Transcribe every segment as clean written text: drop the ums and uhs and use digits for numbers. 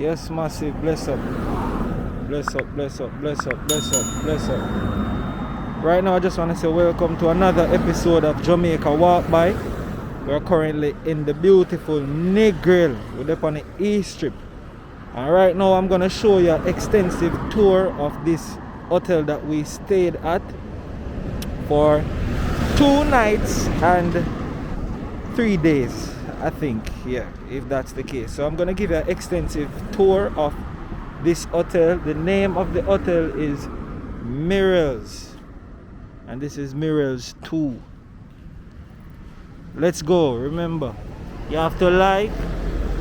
Yes, massive. Bless up. Bless up, bless up, bless up, bless up, bless up. Right now I just want to say welcome to another episode of Jamaica Walk By. We're currently in the beautiful Negril. We're up on the East Strip. And right now I'm going to show you an extensive tour of this hotel that we stayed at for 2 nights and 3 days, I think. Yeah, if that's the case. So I'm going to give you an extensive tour of this hotel. The name of the hotel is Merrils, and this is Merrils 2. Let's go. Remember, you have to like,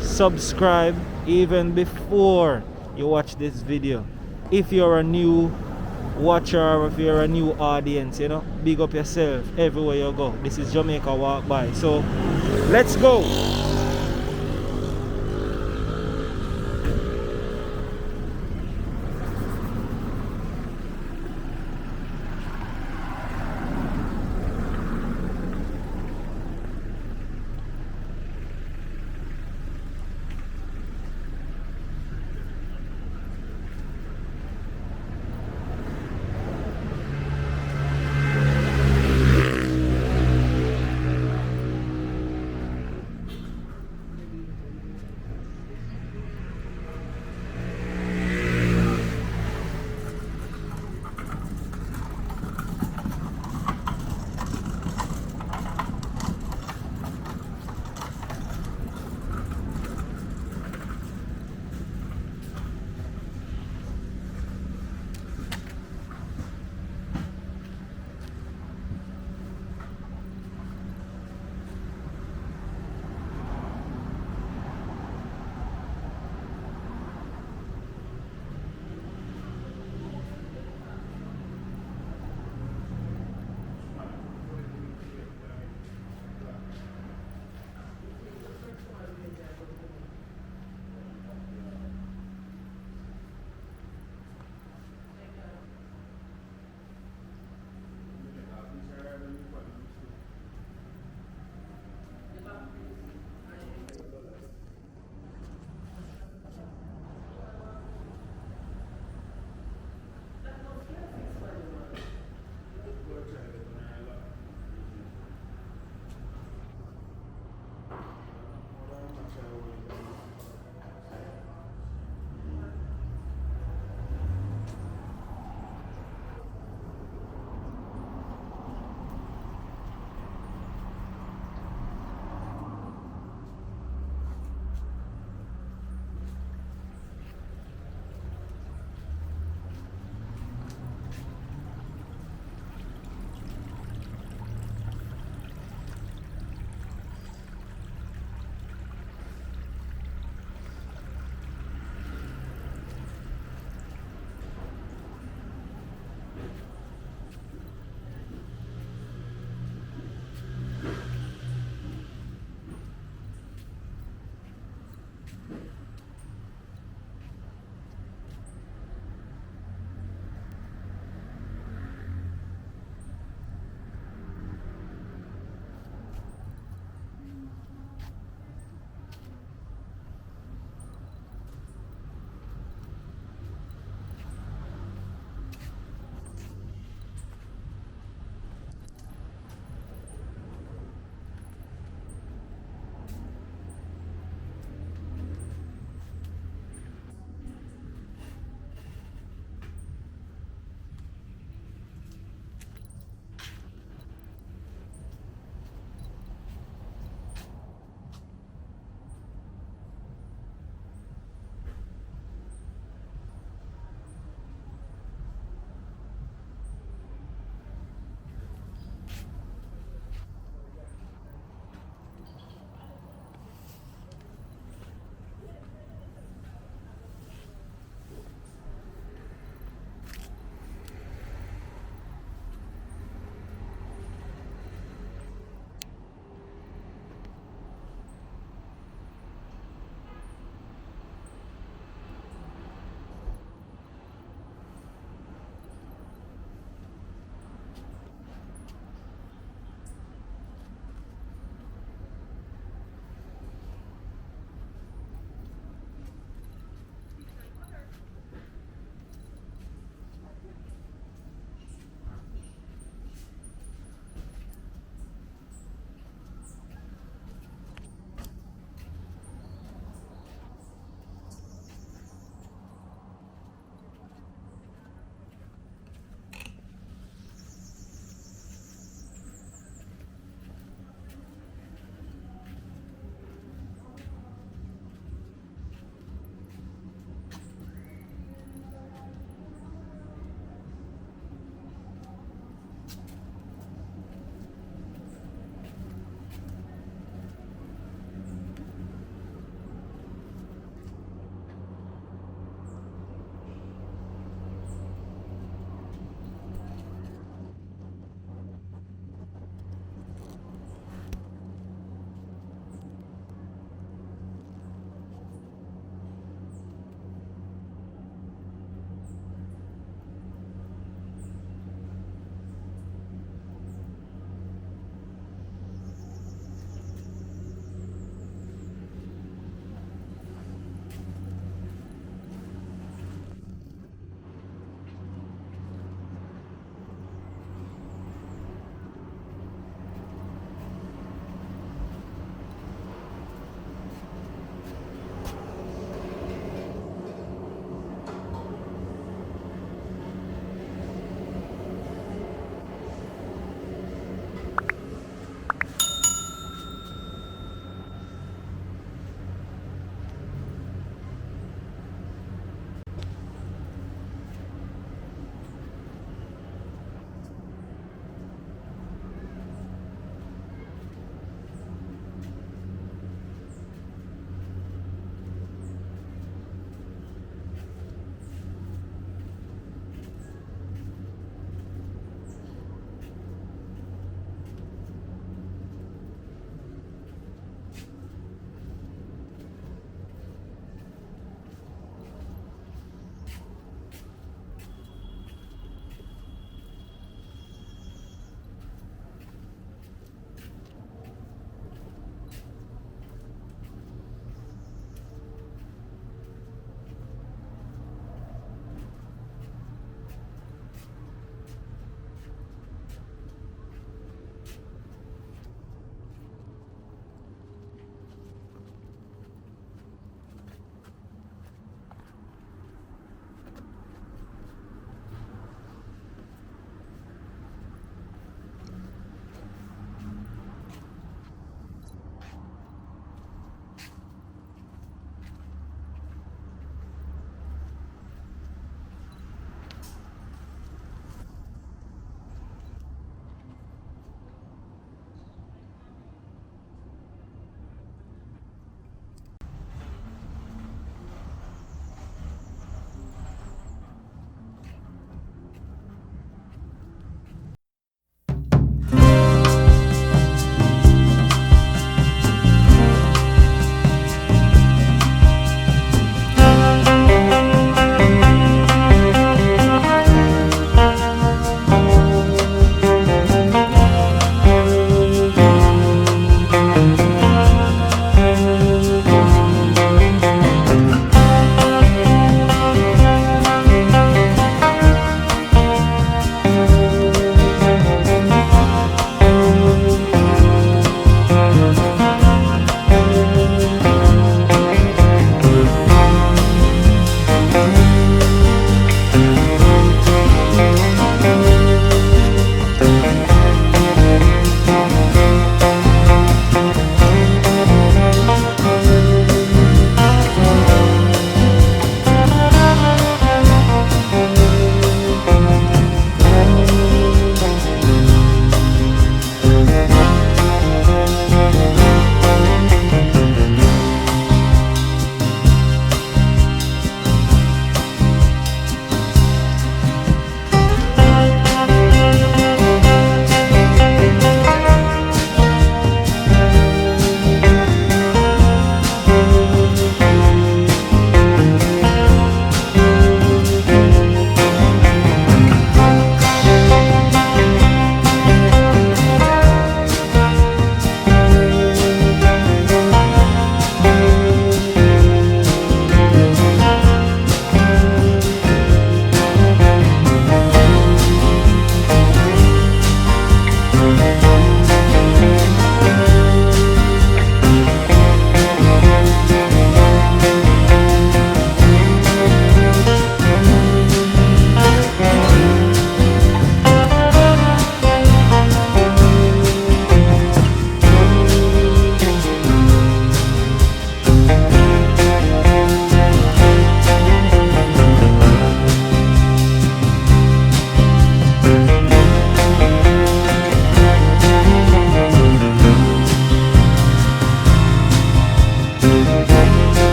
subscribe even before you watch this video. If you're a new watcher or if you're a new audience, you know, big up yourself everywhere you go. This is Jamaica Walk By. So let's go.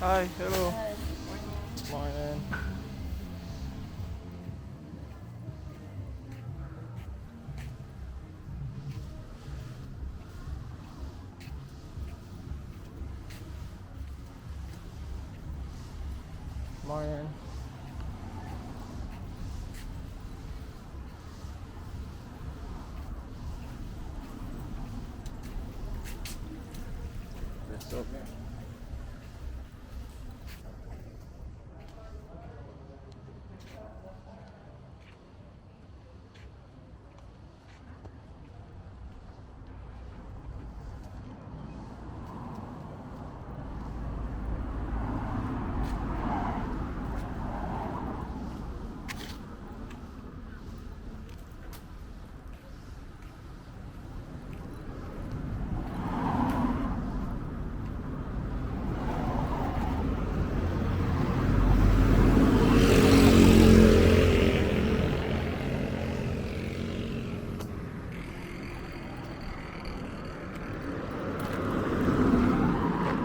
Hi, hello. Morning. Morning. What's up?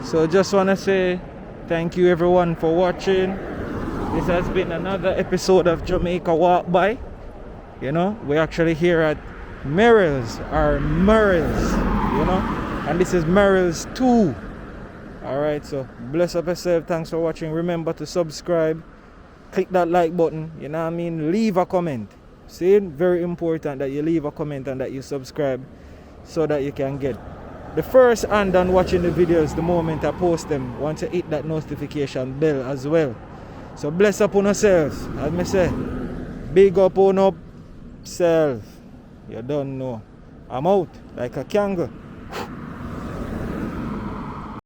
So just want to say thank you everyone for watching. This has been another episode of Jamaica Walk By. You know, we're actually here at Merrils or Merrils, you know, and this is Merrils 2. Alright, so bless up yourself. Thanks for watching. Remember to subscribe, click that like button, you know what I mean, leave a comment. See, very important that you leave a comment and that you subscribe so that you can get the first hand on watching the videos the moment I post them. Want to hit that notification bell as well. So bless up on yourselves. As me say, big up on up self. You don't know. I'm out like a kangaroo.